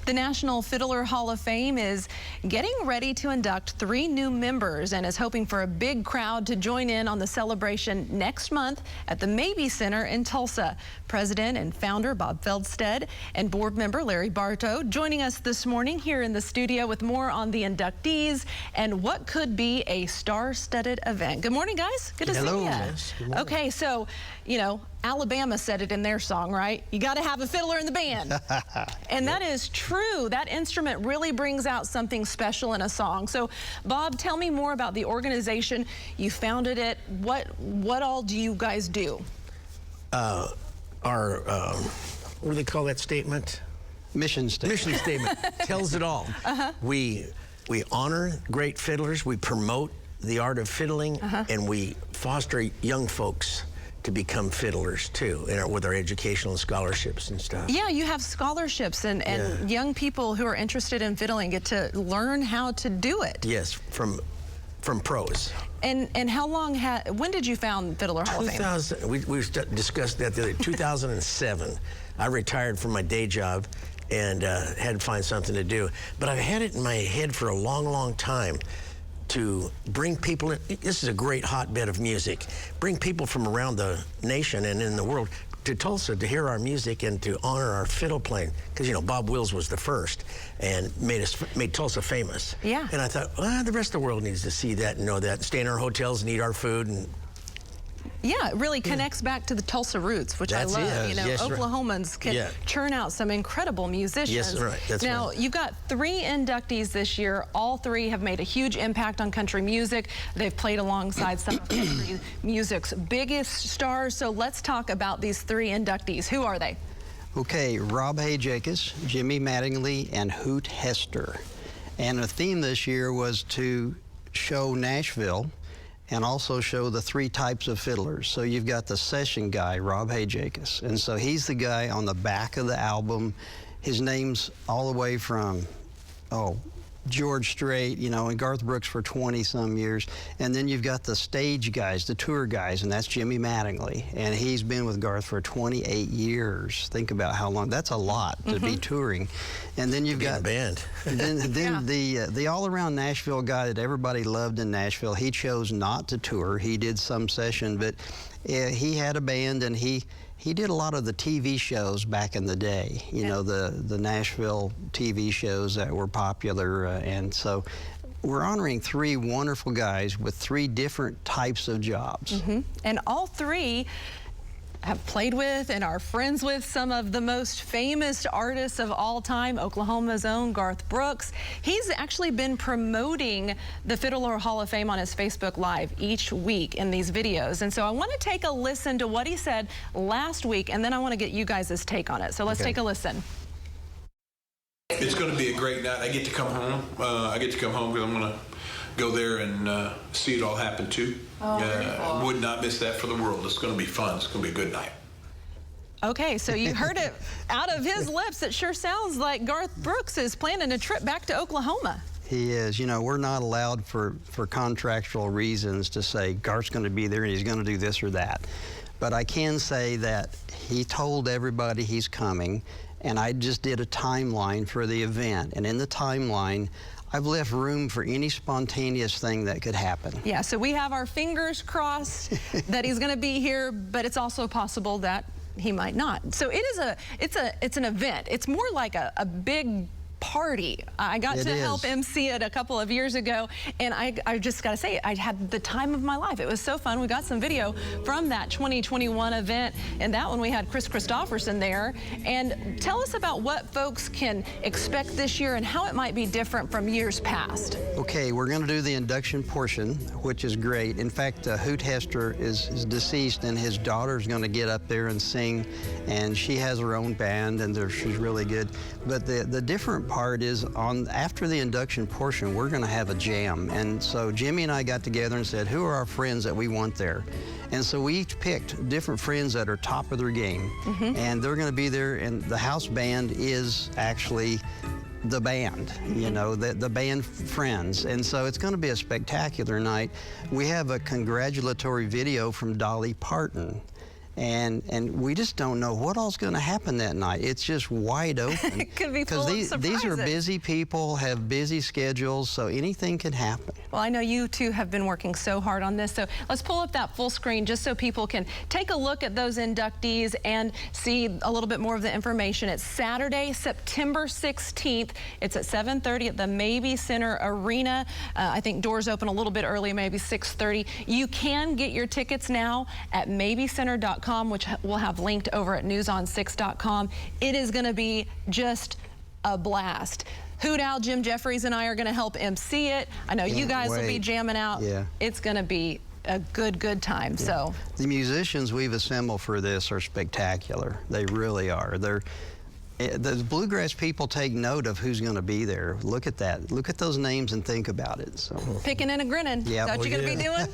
The National Fiddler Hall of Fame is getting ready to induct 3 new members and is hoping for a big crowd to join in on the celebration next month at the Mabee Center in Tulsa. President and founder Bob Feldstead and board member Larry Bartow joining us this morning here in the studio with more on the inductees and what could be a star-studded event. Good morning, guys. Good to see you. Yes, okay, so, you know, Alabama said it in their song, right? You got to have a fiddler in the band. And that is true. That instrument really brings out something special in a song. So, Bob, tell me more about the organization. You founded it. What all do you guys do? Our, what do they call that statement? Mission statement. Mission statement tells it all. We honor great fiddlers. We promote the art of fiddling, and we foster young folks to become fiddlers too, with our educational scholarships and stuff. Yeah, you have scholarships and young people who are interested in fiddling get to learn how to do it. Yes, from pros. And how long when did you found Fiddler Hall of Fame? We discussed that the other 2007. I retired from my day job and had to find something to do. But I've had it in my head for a long, long time to bring people in. This is a great hotbed of music. Bring people from around the nation and in the world to Tulsa to hear our music and to honor our fiddle playing. Because, you know, Bob Wills was the first and made Tulsa famous. Yeah. And I thought, well, the rest of the world needs to see that and know that. Stay in our hotels and eat our food. And yeah, it really connects back to the Tulsa roots, which That's I love. it. You know, Yes, Oklahomans can churn out some incredible musicians. Yes, right. That's now, right. you've got 3 inductees this year. All 3 have made a huge impact on country music. They've played alongside some of country music's biggest stars. So let's talk about these 3 inductees. Who are they? Okay, Rob Jacobs, Jimmy Mattingly, and Hoot Hester. And the theme this year was to show Nashville and also show the 3 types of fiddlers. So you've got the session guy, Rob Jacobs, and so he's the guy on the back of the album. His name's all the way from, George Strait, you know, and Garth Brooks for 20-some years. And then you've got the stage guys, the tour guys, and that's Jimmy Mattingly. And he's been with Garth for 28 years. Think about how long. That's a lot to be touring. And then you've got a band. then the all-around Nashville guy that everybody loved in Nashville, he chose not to tour. He did some session, but he had a band, and he did a lot of the TV shows back in the day, you know, the Nashville TV shows that were popular. And so we're honoring 3 wonderful guys with 3 different types of jobs. And all 3 have played with and are friends with some of the most famous artists of all time, Oklahoma's own Garth Brooks. He's actually been promoting the Fiddler Hall of Fame on his Facebook Live each week in these videos. And so I want to take a listen to what he said last week, and then I want to get you guys' take on it. So let's take a listen. It's going to be a great night. I get to come home. because I'm going to go there and see it all happen too. Would not miss that for the world. It's going to be fun. It's going to be a good night. Okay, so you heard it out of his lips. It sure sounds like Garth Brooks is planning a trip back to Oklahoma. He is. You know, we're not allowed for contractual reasons to say Garth's going to be there and he's going to do this or that. But I can say that he told everybody he's coming, and I just did a timeline for the event. And in the timeline, I've left room for any spontaneous thing that could happen. Yeah, so we have our fingers crossed that he's going to be here, but it's also possible that he might not. So it's an event. It's more like a big party. I got to help MC it a couple of years ago, and I just got to say, I had the time of my life. It was so fun. We got some video from that 2021 event, and that one we had Chris Christopherson there. And tell us about what folks can expect this year and how it might be different from years past. Okay, we're going to do the induction portion, which is great. In fact, Hoot Hester is deceased, and his daughter's going to get up there and sing, and she has her own band, and she's really good. But the different part is after the induction portion, we're going to have a jam. And so Jimmy and I got together and said, who are our friends that we want there? And so we each picked different friends that are top of their game. And they're going to be there, and the house band is actually the band, you know, the band friends. And so it's going to be a spectacular night. We have a congratulatory video from Dolly Parton. and we just don't know what all's going to happen that night. It's just wide open. It could be full of surprises. These are busy people, have busy schedules, so anything can happen. Well, I know you two have been working so hard on this, so let's pull up that full screen just so people can take a look at those inductees and see a little bit more of the information. It's Saturday, September 16th. It's at 7:30 at the Mabee Center Arena. I think doors open a little bit early, maybe 6:30. You can get your tickets now at mabeecenter.com, which we'll have linked over at newson6.com. It is going to be just a blast. Hoot Owl, Jim Jeffries, and I are going to help MC it. I know you guys will be jamming out. Yeah. It's going to be a good time. Yeah. So the musicians we've assembled for this are spectacular. They really are. The bluegrass people take note of who's going to be there. Look at that. Look at those names and think about it. So picking and a grinning. Yeah. Is that what you're going to be doing?